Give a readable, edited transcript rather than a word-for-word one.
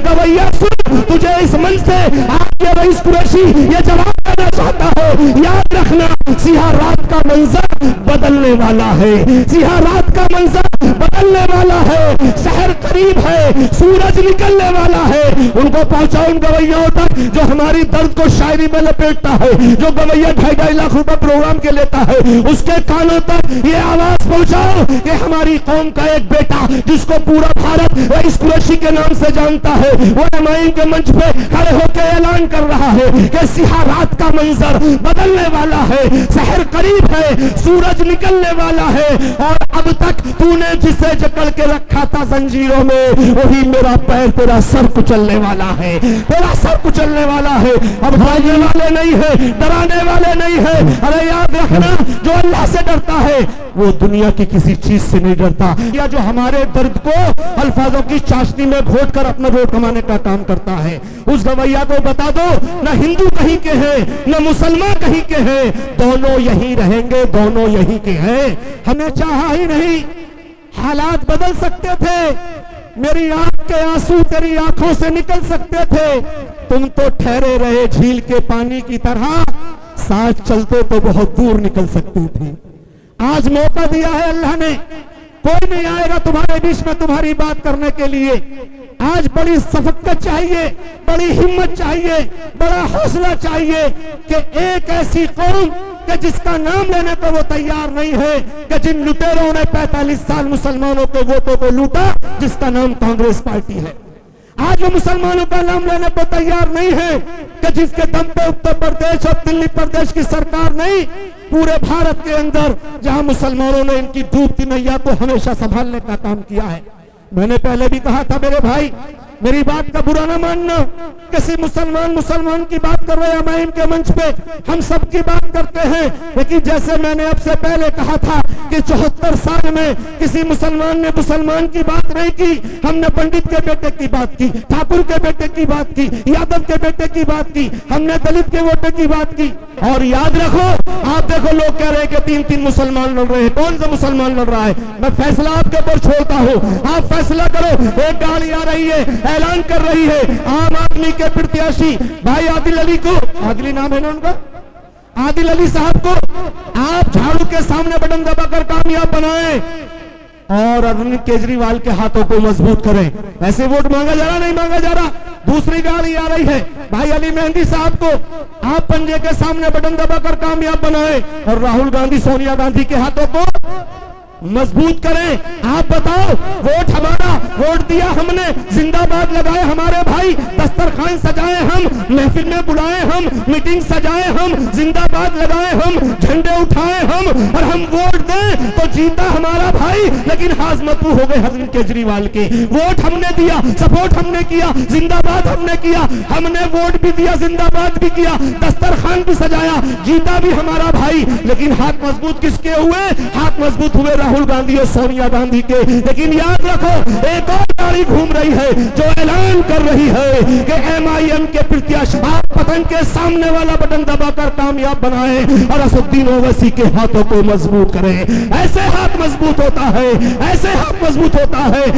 गवैया सुन, तुझे इस मन से आज ये रईस कुरैशी ये जवाब देना चाहता हो, याद रखना सिहा रात का मंजर बदलने वाला है, सिहा रात का मंजर बदलने वाला है, शहर करीब है, सूरज निकलने वाला है। उनको पहुंचाओ उन गवैयाओं तक जो हमारी दर्द को शायरी में लपेटता है, जो गवैया 2.5 लाख रुपए प्रोग्राम के लेता है, उसके कानों तक ये आवाज पहुंचाओ कि हमारी कौम का एक बेटा जिसको पूरा भारत रईस कुरैशी के नाम से जानता है, वो एमआईएम के मंच पे खड़े होकर ऐलान कर रहा है कि सिहा रात का मंजर बदलने वाला है, शहर करीब है, सूरज निकलने वाला है, और अब तक तूने जिसे जकड़ के रखा था जंजीरों में, वही मेरा पैर तेरा सर कुचलने वाला है, तेरा सर कुचलने वाला है। अब भागने वाले नहीं है, डराने वाले नहीं है। अरे याद रखना, जो अल्लाह से डरता है वो दुनिया की किसी चीज से नहीं डरता, या जो हमारे दर्द को अल्फाजों की चाशनी में घोट कर अपना वोट कमाने का काम करता है, उस गवैया को बता दो न हिंदू कहीं के हैं न मुसलमान कहीं के हैं, दोनों यहीं रहेंगे, दोनों यहीं के हैं। हमें चाहा ही नहीं, हालात बदल सकते थे, मेरी आंख के आंसू तेरी आंखों से निकल सकते थे, तुम तो ठहरे रहे झील के पानी की तरह, साथ चलते तो बहुत दूर निकल सकते थे। आज मौका दिया है अल्लाह ने, कोई नहीं आएगा तुम्हारे बीच में तुम्हारी बात करने के लिए। आज बड़ी सफक्कत चाहिए, बड़ी हिम्मत चाहिए, बड़ा हौसला चाहिए कि एक ऐसी कौम कि जिसका नाम लेने को वो तैयार नहीं है, कि जिन लुटेरों ने 45 साल मुसलमानों के वोटों को लूटा, जिसका नाम कांग्रेस पार्टी है, आज वो मुसलमानों का नाम लेने को तैयार नहीं है, कि जिसके दम पे उत्तर प्रदेश और दिल्ली प्रदेश की सरकार नहीं, पूरे भारत के अंदर जहां मुसलमानों ने इनकी डूबती नैया को हमेशा संभालने का काम किया है। मैंने पहले भी कहा था मेरे भाई, मेरी बात का बुरा ना मानना, किसी मुसलमान की बात कर रहे हैं एमआईएम के मंच पे, हम सब की बात करते हैं, लेकिन जैसे मैंने अब से पहले कहा था कि 74 साल में किसी मुसलमान ने मुसलमान की बात नहीं की, हमने पंडित के बेटे की बात की, ठाकुर के बेटे की बात की, यादव के बेटे की बात की, हमने दलित के बेटे की बात की। और याद रखो, आप देखो लोग कह रहे हैं कि 3-3 मुसलमान लड़ रहे हैं, कौन सा मुसलमान लड़ रहा है? मैं फैसला आपके ऊपर छोड़ता हूँ, आप फैसला करो। एक गाड़ी आ रही है, ऐलान कर रही है आम आदमी के प्रत्याशी भाई आदिल अली को, आदिल नाम है ना उनका, आदिल अली साहब को आप झाड़ू के सामने बटन दबाकर कामयाब बनाएं और अरविंद केजरीवाल के हाथों को मजबूत करें। ऐसे वोट मांगा जा रहा, नहीं मांगा जा रहा। दूसरी गाड़ी आ रही है, भाई अली मेहंदी साहब को आप पंजे के सामने बटन दबाकर कामयाब बनाएं और राहुल गांधी सोनिया गांधी के हाथों को मजबूत करें। आप बताओ, वोट हमारा, वोट दिया हमने, जिंदाबाद लगाए हमारे भाई, दस्तरखान सजाए हम, महफिल में बुलाए हम, मीटिंग सजाए हम, जिंदाबाद लगाए हम, झंडे उठाए हम, और हम वोट दें तो जीता हमारा भाई, लेकिन हाजमतू हो गए अरविंद केजरीवाल के। वोट हमने दिया, सपोर्ट हमने किया, जिंदाबाद हमने किया, हमने वोट भी दिया, जिंदाबाद भी किया, दस्तरखान भी सजाया, जीता भी हमारा भाई, लेकिन हाथ मजबूत किसके हुए? हाथ मजबूत हुए राहुल गांधी और सोनिया गांधी के। लेकिन याद रखो, एक और गाड़ी घूम रही है जो ऐलान कर रही है कि एमआईएम के प्रत्याशी आप पतंग के सामने वाला बटन दबाकर कामयाब बनाएं और असदुद्दीन ओवैसी के हाथों को मजबूत करें। ऐसे हाथ मजबूत होता है, ऐसे हाथ मजबूत होता है